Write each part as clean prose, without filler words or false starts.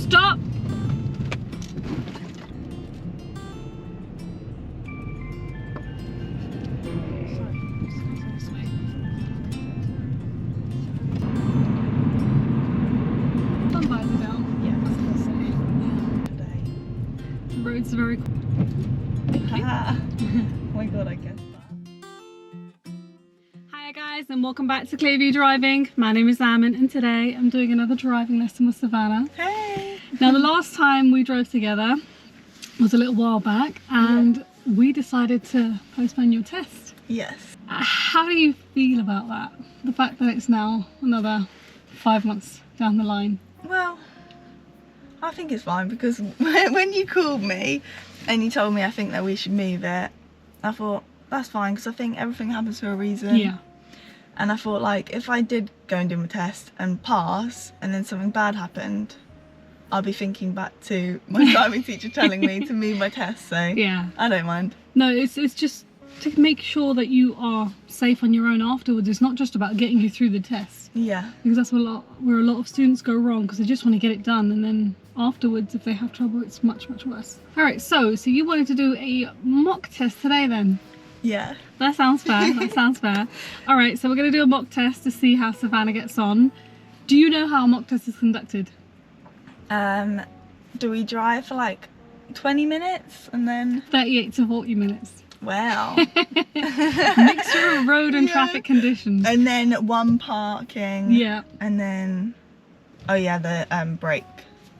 Stop! Roads are very Oh my god, I guess that. Hi guys, and welcome back to Clearview Driving. My name is Ammon, and today I'm doing another driving lesson with Savannah. Hey! Now the last time we drove together was a little while back, and we decided to postpone your test. Yes. How do you feel about that? The fact that it's now another 5 months down the line. Well, I think it's fine because when you called me and you told me I think that we should move it, I thought that's fine because I think everything happens for a reason. Yeah. And I thought, like, if I did go and do my test and pass and then something bad happened, I'll be thinking back to my driving teacher telling me to move my test, so Yeah. I don't mind. No, it's just to make sure that you are safe on your own afterwards. It's not just about getting you through the test. Yeah. Because that's where a lot of students go wrong, because they just want to get it done, and then afterwards if they have trouble it's much worse. Alright, so you wanted to do a mock test today then? Yeah. That sounds fair. That sounds fair. Alright, so we're going to do a mock test to see how Savannah gets on. Do you know how a mock test is conducted? Do we drive for like 20 minutes and then 38 to 40 minutes. wow. Mixture of road and traffic conditions. And then one parking. Yeah. And then oh yeah, the brake.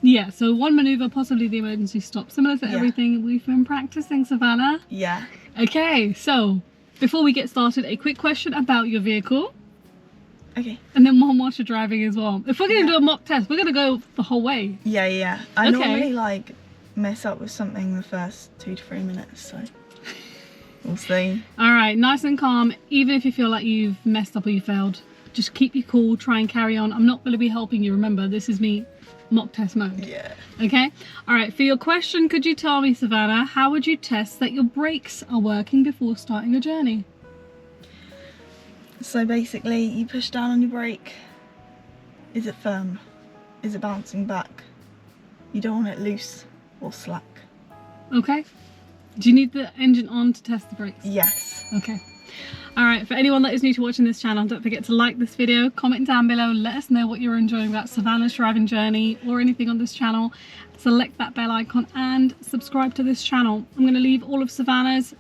Yeah, so one manoeuvre, possibly the emergency stop. Similar to everything we've been practicing, Savannah. Yeah. Okay, so before we get started, a quick question about your vehicle. Okay. And then one whilst you're driving as well. If we're going to do a mock test, we're going to go the whole way. Yeah. I normally like mess up with something the first 2 to 3 minutes, so we'll see. Alright, nice and calm. Even if you feel like you've messed up or you failed, just keep your cool, try and carry on. I'm not going to be helping you, remember, this is me mock test mode. Yeah. Okay? Alright, for your question, could you tell me, Savannah, how would you test that your brakes are working before starting a journey? So basically, you push down on your brake. Is it firm? Is it bouncing back? You don't want it loose or slack. Okay? Do you need the engine on to test the brakes? Yes. Okay. Alright, for anyone that is new to watching this channel, don't forget to like this video, comment down below, let us know what you're enjoying about Savannah's driving journey or anything on this channel. Select that bell icon and subscribe to this channel. I'm going to leave all of Savannah's,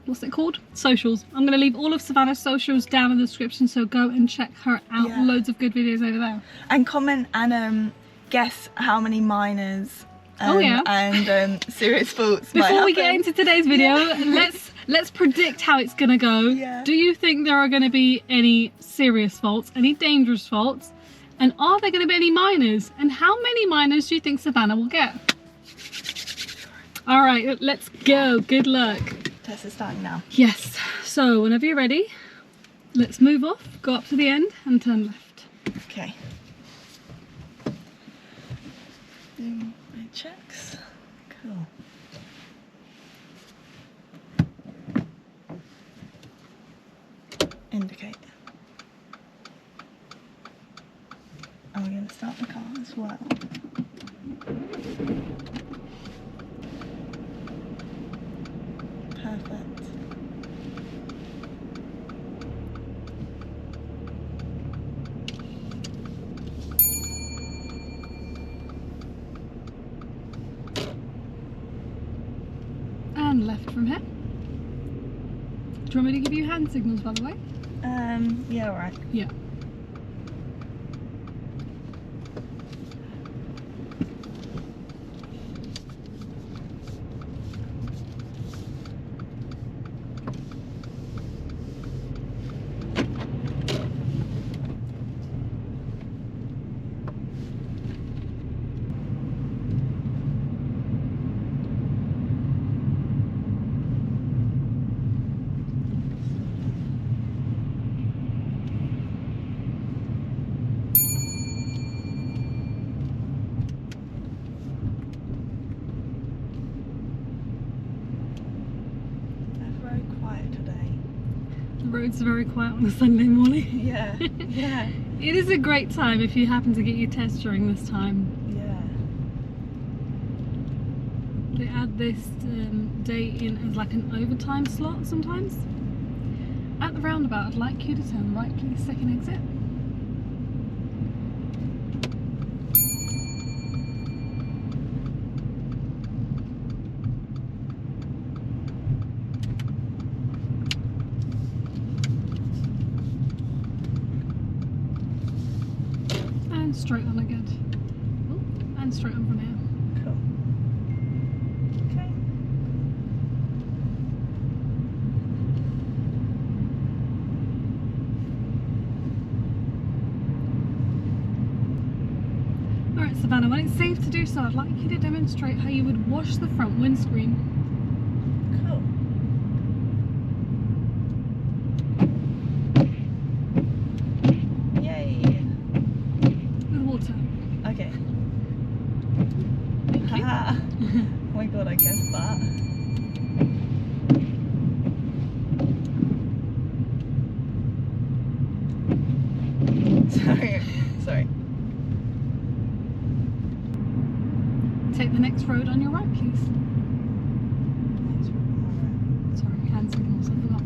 what's it called? Socials. I'm going to leave all of Savannah's socials down in the description, so go and check her out. Yeah. Loads of good videos over there. And comment and guess how many minors and serious faults might Before we happen. get into today's video, let's predict how it's gonna go. Yeah. Do you think there are gonna be any serious faults, any dangerous faults, and are there gonna be any minors? And how many minors do you think Savannah will get? All right, let's go. Good luck. Test is starting now. Yes. So whenever you're ready, let's move off, go up to the end, and turn left. Okay. Do my checks. Cool. Indicate. And we're going to start the car as well. Perfect. And left from here. Do you want me to give you hand signals, by the way? Yeah, alright. Yeah. Roads are very quiet on a Sunday morning. Yeah, yeah. It is a great time if you happen to get your test during this time. Yeah. They add this day in as like an overtime slot sometimes. At the roundabout, I'd like you to turn right, please. Second exit. And straight on again. Oh, and straight on from here. Cool. Okay. Alright, Savannah, when it's safe to do so, I'd like you to demonstrate how you would wash the front windscreen. Cool. Yay. With water. Okay. Thank you. Haha. Oh my god, I guessed that. Sorry. Take the next road on your right, please. Sorry, hand signals, I forgot.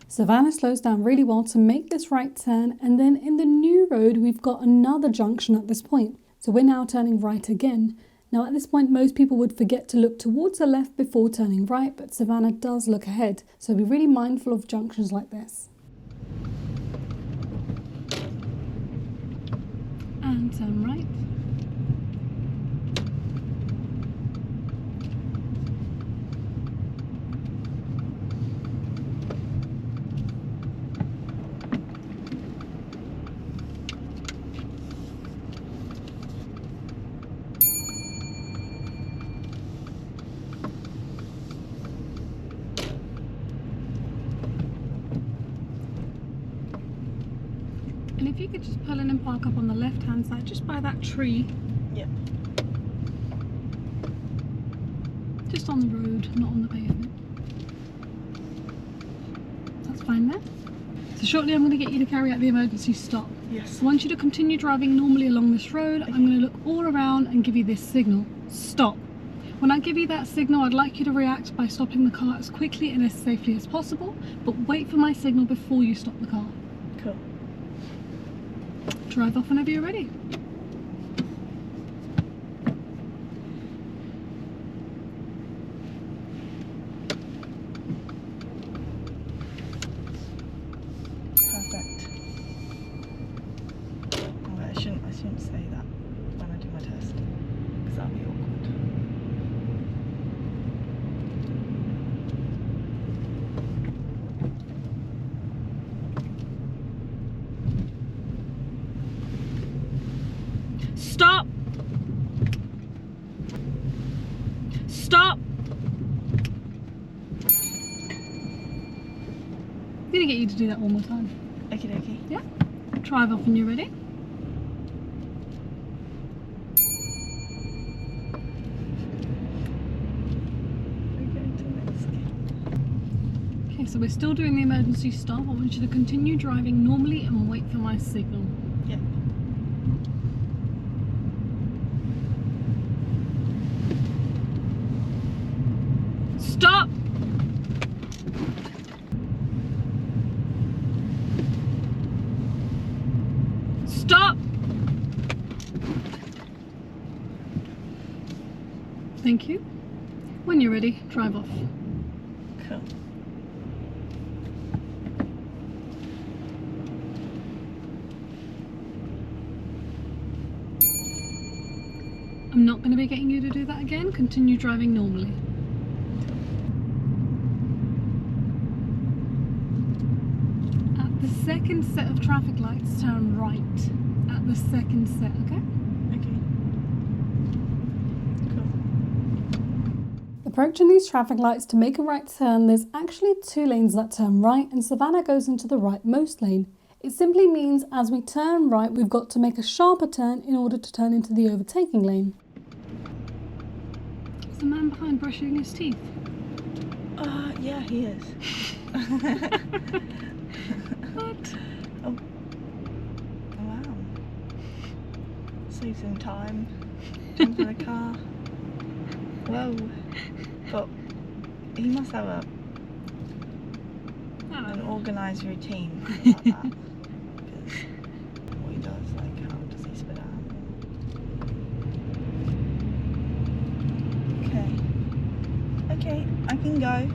Savannah slows down really well to make this right turn, and then in the new road we've got another junction at this point. So we're now turning right again. Now at this point most people would forget to look towards the left before turning right, but Savannah does look ahead, so be really mindful of junctions like this. And turn right. And if you could just pull in and park up on the left hand side, just by that tree. Yep. Just on the road, not on the pavement. That's fine there. So shortly I'm going to get you to carry out the emergency stop. Yes. So I want you to continue driving normally along this road. I'm going to look all around and give you this signal. Stop. When I give you that signal, I'd like you to react by stopping the car as quickly and as safely as possible, but wait for my signal before you stop the car. Cool. Drive off whenever you're ready. Perfect. Oh, I shouldn't say that when I do my test, because that'll be awkward. Stop! Stop! I'm gonna get you to do that one more time. Okie dokie. Yeah? Drive off when you're ready. We're going to Windscreen. Okay, so we're still doing the emergency stop. I want you to continue driving normally and wait for my signal. Yep. Stop! Stop! Thank you. When you're ready, drive off. Cool. I'm not going to be getting you to do that again. Continue driving normally. At the second set of traffic lights, turn right. At the second set, okay? Okay. Cool. Approaching these traffic lights to make a right turn, there's actually two lanes that turn right, and Savannah goes into the rightmost lane. It simply means as we turn right, we've got to make a sharper turn in order to turn into the overtaking lane. Is the man behind brushing his teeth? Yeah, he is. What? Oh wow. Save some time. Jump in the car. Whoa. But he must have an organised routine like that. Because what he does, like, how does he spit out? Okay. Okay, I can go.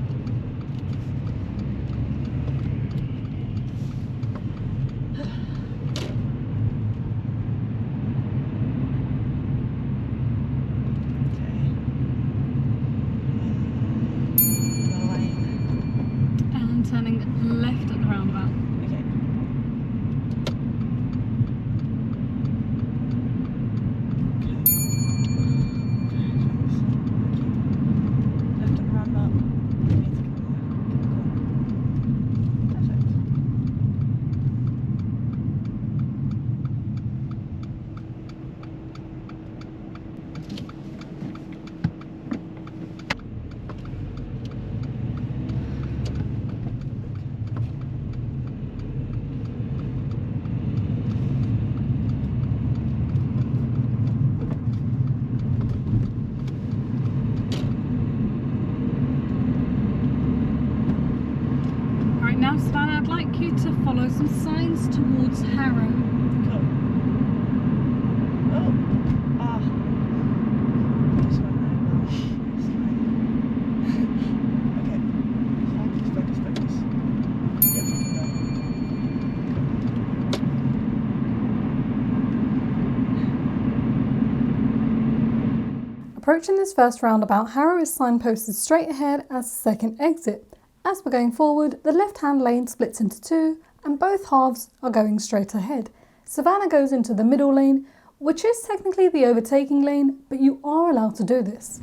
Turning left at the roundabout. Okay. Left at the roundabout. Perfect. Right now, Savannah, I'd like you to follow some signs towards Harrow. Cool. Oh. Ah. Just went right now. It's fine. Okay. Focus, focus, focus. Yep, I can go. Approaching this first roundabout, Harrow is signposted straight ahead as the second exit. As we're going forward, the left-hand lane splits into two, and both halves are going straight ahead. Savannah goes into the middle lane, which is technically the overtaking lane, but you are allowed to do this.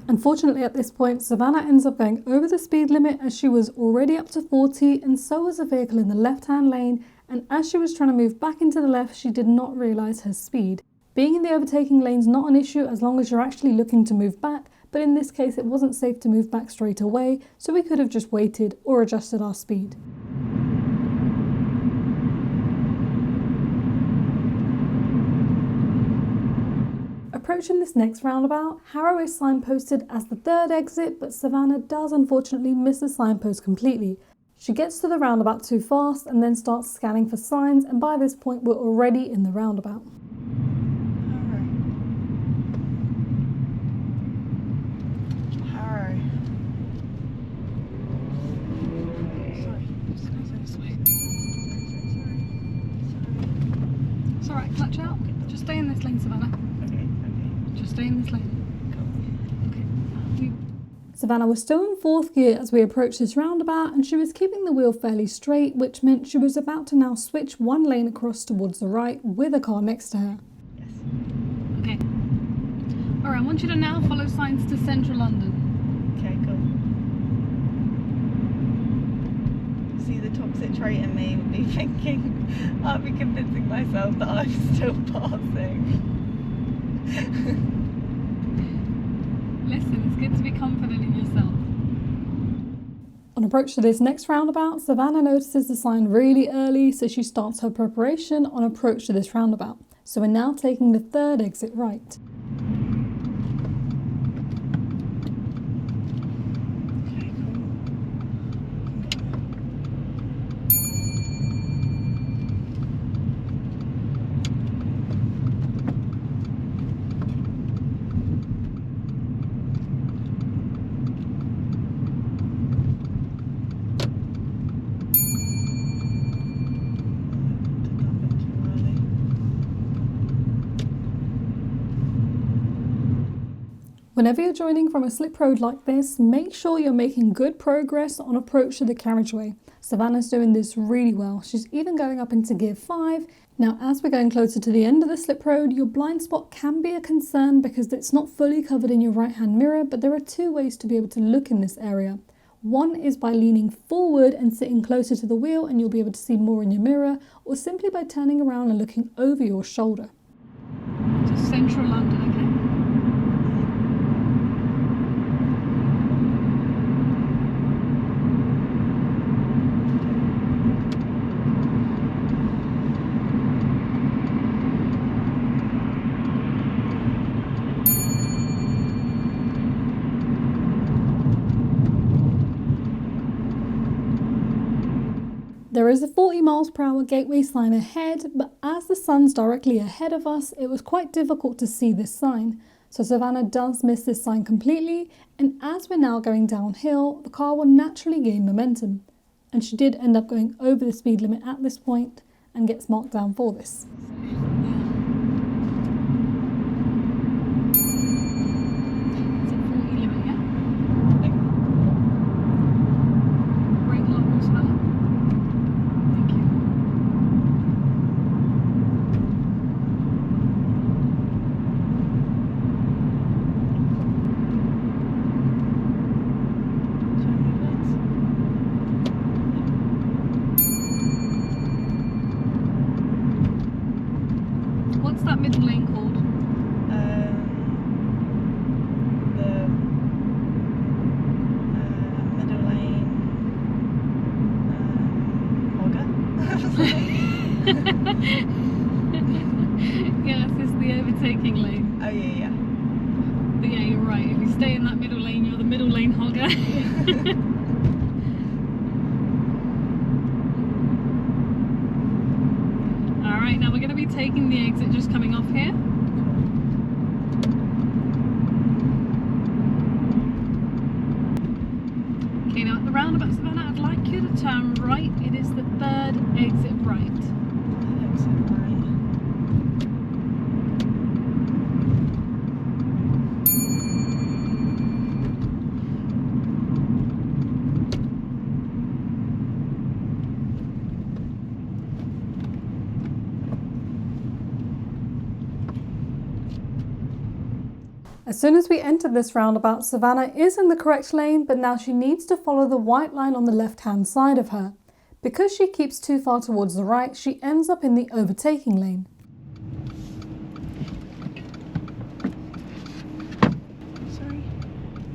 Unfortunately, at this point, Savannah ends up going over the speed limit as she was already up to 40, and so was a vehicle in the left-hand lane, and as she was trying to move back into the left, she did not realise her speed. Being in the overtaking lane is not an issue as long as you're actually looking to move back, but in this case it wasn't safe to move back straight away, so we could have just waited or adjusted our speed. Approaching this next roundabout, Harrow is signposted as the third exit, but Savannah does unfortunately miss the signpost completely. She gets to the roundabout too fast and then starts scanning for signs, and by this point we're already in the roundabout. Harrow. It's alright, clutch out. Just stay in this lane, Savannah. Just stay in this lane. Okay. Savannah was still in fourth gear as we approached this roundabout, and she was keeping the wheel fairly straight, which meant she was about to now switch one lane across towards the right with a car next to her. Yes. Okay. Alright, I want you to now follow signs to central London. Okay, cool. See, the toxic trait in me would be thinking, I'll be convincing myself that I'm still passing. Listen, it's good to be confident in yourself. On approach to this next roundabout, Savannah notices the sign really early, so she starts her preparation on approach to this roundabout. So we're now taking the third exit right. Whenever you're joining from a slip road like this, make sure you're making good progress on approach to the carriageway. Savannah's doing this really well. She's even going up into gear 5. Now, as we're going closer to the end of the slip road, your blind spot can be a concern because it's not fully covered in your right-hand mirror, but there are 2 ways to be able to look in this area. One is by leaning forward and sitting closer to the wheel and you'll be able to see more in your mirror, or simply by turning around and looking over your shoulder. To central London, okay. There is a 40 miles per hour gateway sign ahead, but as the sun's directly ahead of us, it was quite difficult to see this sign. So Savannah does miss this sign completely, and as we're now going downhill, the car will naturally gain momentum. And she did end up going over the speed limit at this point and gets marked down for this. What's that middle lane called? The middle lane Yes, it's the overtaking lane. Oh yeah. But yeah, you're right. If you stay in that middle lane, you're the middle lane hogger. Alright, now we're going to be taking the exit just coming off here. Okay, now at the roundabout, Savannah, I'd like you to turn right. It is the 3rd exit right. As soon as we entered this roundabout, Savannah is in the correct lane, but now she needs to follow the white line on the left-hand side of her. Because she keeps too far towards the right, she ends up in the overtaking lane. Sorry. Okay.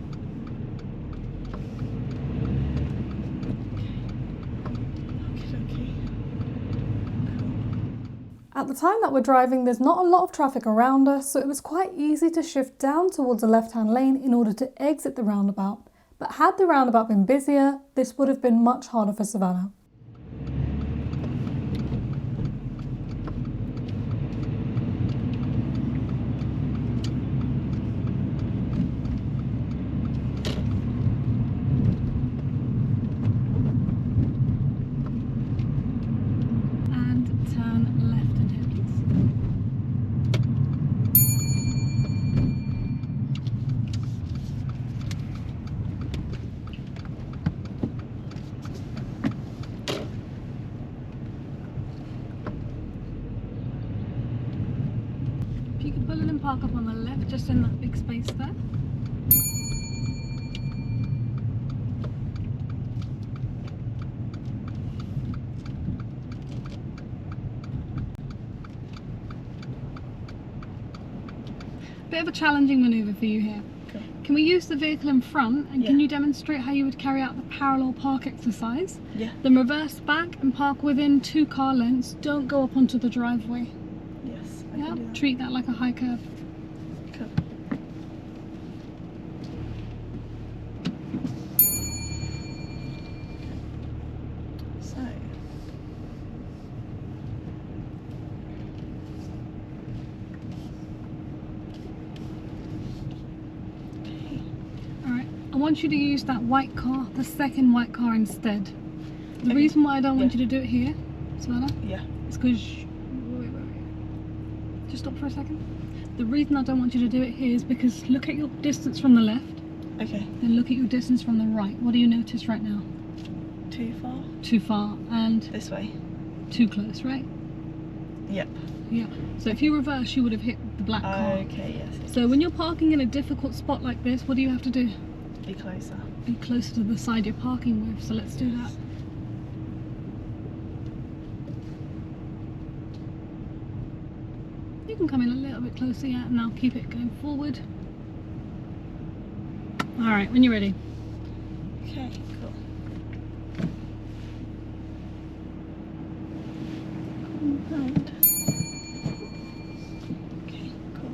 At the time that we're driving, there's not a lot of traffic around us, so it was quite easy to shift down towards the left-hand lane in order to exit the roundabout. But had the roundabout been busier, this would have been much harder for Savannah. You can pull in and park up on the left, just in that big space there. Bit of a challenging manoeuvre for you here. Cool. Can we use the vehicle in front, and can Yeah. you demonstrate how you would carry out the parallel park exercise? Yeah. Then reverse back and park within 2 car lengths. Don't go up onto the driveway. Yes. I Yeah, can do that. treat that like a high curb. Cool. So. Alright, I want you to use that white car, the second white car instead. The Okay. reason why I don't want Yeah. you to do it here, Savannah, Yeah. is because just stop for a second? The reason I don't want you to do it here is because look at your distance from the left. Okay. Then look at your distance from the right. What do you notice right now? Too far? Too far and This way? too close, right? Yep. Yeah. So if you reverse, you would have hit the black car. Okay, yes. So when you're parking in a difficult spot like this, what do you have to do? Be closer. Be closer to the side you're parking with. So let's do that. You can come in a little bit closer, yeah, and now keep it going forward. Alright, when you're ready. Okay, cool. Round. Okay, cool.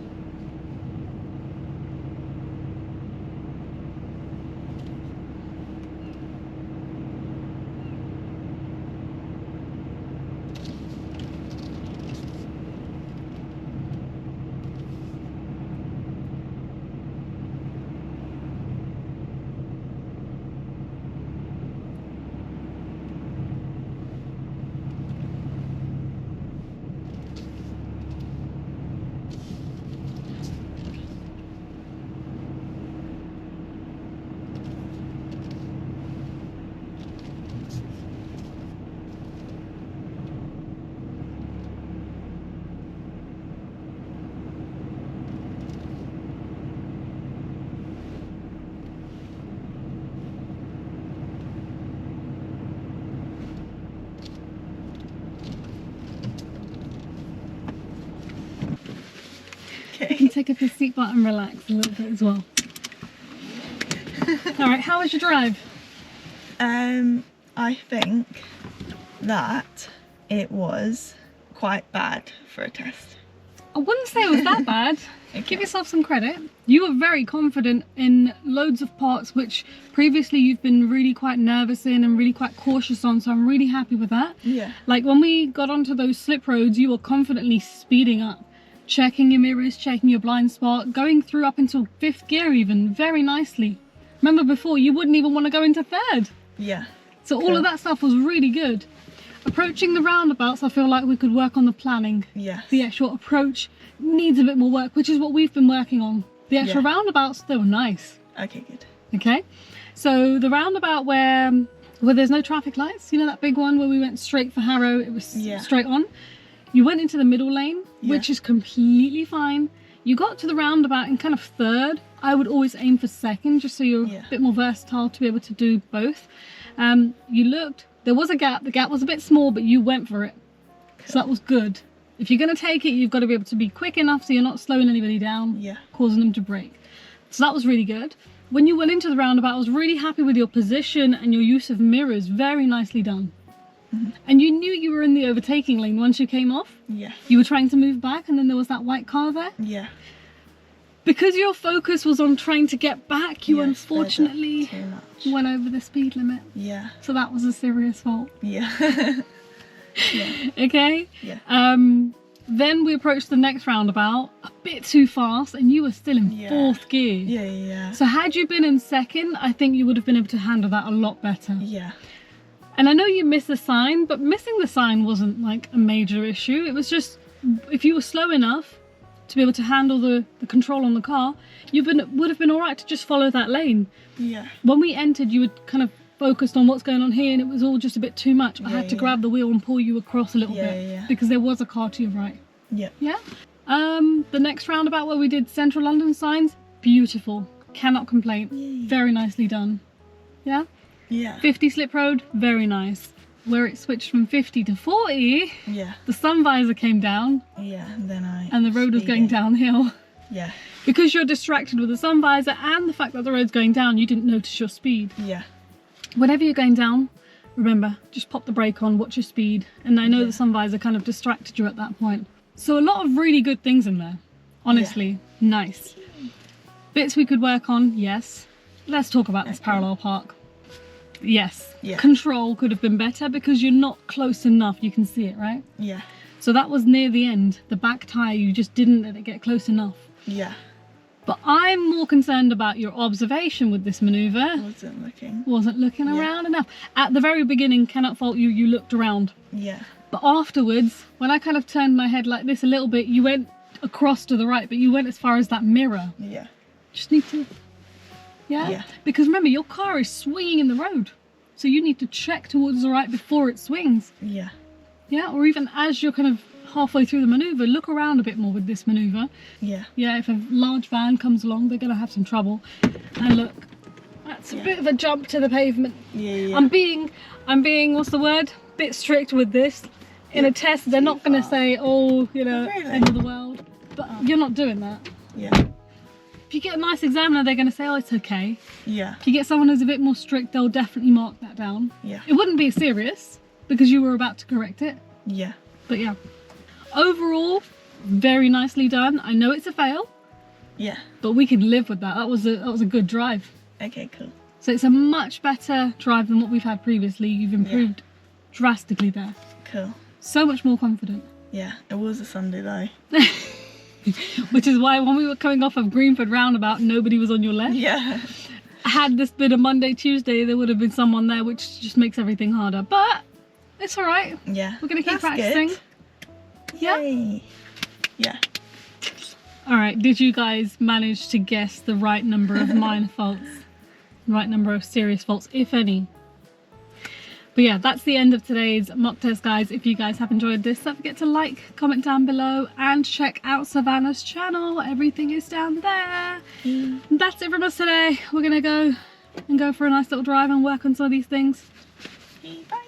You can take up your seatbelt and relax a little bit as well. Alright, how was your drive? I think that it was quite bad for a test. I wouldn't say it was that bad. Okay. Give yourself some credit. You were very confident in loads of parts which previously you've been really quite nervous in and really quite cautious on, so I'm really happy with that. Yeah. Like when we got onto those slip roads, you were confidently speeding up, checking your mirrors, checking your blind spot, going through up until 5th gear even, very nicely. Remember before, you wouldn't even want to go into 3rd. Yeah. So all Cool. of that stuff was really good. Approaching the roundabouts, I feel like we could work on the planning. Yes. The actual approach needs a bit more work, which is what we've been working on. The actual Yeah. roundabouts, they were nice. Okay, good. Okay, so the roundabout where there's no traffic lights, you know that big one where we went straight for Harrow, it was Yeah. straight on. You went into the middle lane, Yeah. which is completely fine. You got to the roundabout in kind of 3rd. I would always aim for 2nd, just so you're Yeah. a bit more versatile to be able to do both. You looked, there was a gap, the gap was a bit small, but you went for it. So that was good. If you're going to take it, you've got to be able to be quick enough so you're not slowing anybody down, Yeah. causing them to brake. So that was really good. When you went into the roundabout, I was really happy with your position and your use of mirrors. Very nicely done. Mm-hmm. And you knew you were in the overtaking lane once you came off. Yeah. You were trying to move back and then there was that white car there. Yeah. Because your focus was on trying to get back, you Yes, unfortunately too much. went over the speed limit. Yeah. So that was a serious fault. Yeah. Yeah. Okay? Yeah. Then we approached the next roundabout a bit too fast and you were still in Yeah. 4th gear. Yeah. Yeah. So had you been in 2nd, I think you would have been able to handle that a lot better. Yeah. And I know you missed the sign, but missing the sign wasn't like a major issue. It was just, if you were slow enough to be able to handle the control on the car, would have been all right to just follow that lane. Yeah. When we entered, you were kind of focused on what's going on here and it was all just a bit too much. I had to Yeah. grab the wheel and pull you across a little Yeah, bit yeah. because there was a car to your right. Yeah. Yeah. The next roundabout where we did Central London signs, beautiful. Cannot complain. Yay. Very nicely done. Yeah. Yeah. 50 slip road, very nice. Where it switched from 50 to 40, Yeah. the sun visor came down Yeah. And then and the road was going downhill. Yeah. Because you're distracted with the sun visor and the fact that the road's going down, you didn't notice your speed. Yeah. Whenever you're going down, remember, just pop the brake on, watch your speed. And I know Yeah. the sun visor kind of distracted you at that point. So a lot of really good things in there. Honestly, nice. Bits we could work on, yes. Let's talk about this Okay. parallel park. Yes, Yeah. control could have been better because you're not close enough, you can see it, right? Yeah. So that was near the end, the back tyre, you just didn't let it get close enough. Yeah. But I'm more concerned about your observation with this manoeuvre. Wasn't looking Yeah. around enough. At the very beginning, cannot fault you, you looked around. Yeah. But afterwards, when I kind of turned my head like this a little bit, you went across to the right, but you went as far as that mirror. Yeah. Just need to, Yeah. Because remember, your car is swinging in the road. So you need to check towards the right before it swings. Yeah. Yeah, or even as you're kind of halfway through the maneuver, look around a bit more with this maneuver. Yeah. Yeah, if a large van comes along, they're going to have some trouble. And look, that's a bit of a jump to the pavement. Yeah. I'm being, what's the word? Bit strict with this. In a test, they're not going to say, oh, you know, Really? end of the world. But you're not doing that. Yeah. If you get a nice examiner, they're going to say, oh, it's okay. Yeah. If you get someone who's a bit more strict, they'll definitely mark that down. Yeah. It wouldn't be serious because you were about to correct it. Yeah. But yeah, overall, very nicely done. I know it's a fail, Yeah. but we can live with that. That was a good drive. Okay, cool. So it's a much better drive than what we've had previously. You've improved drastically there. Cool. So much more confident. Yeah, it was a Sunday though. Which is why when we were coming off of Greenford Roundabout, nobody was on your left. Yeah. Had this been a Monday, Tuesday, there would have been someone there, which just makes everything harder. But it's all right. Yeah. We're going to keep That's practicing. good. Yeah. Yay. Yeah. All right. Did you guys manage to guess the right number of minor faults? Right number of serious faults, if any? But yeah, that's the end of today's mock test, guys. If you guys have enjoyed this, don't forget to like, comment down below, and check out Savannah's channel. Everything is down there. That's it from us today. We're gonna go for a nice little drive and work on some of these things. Bye.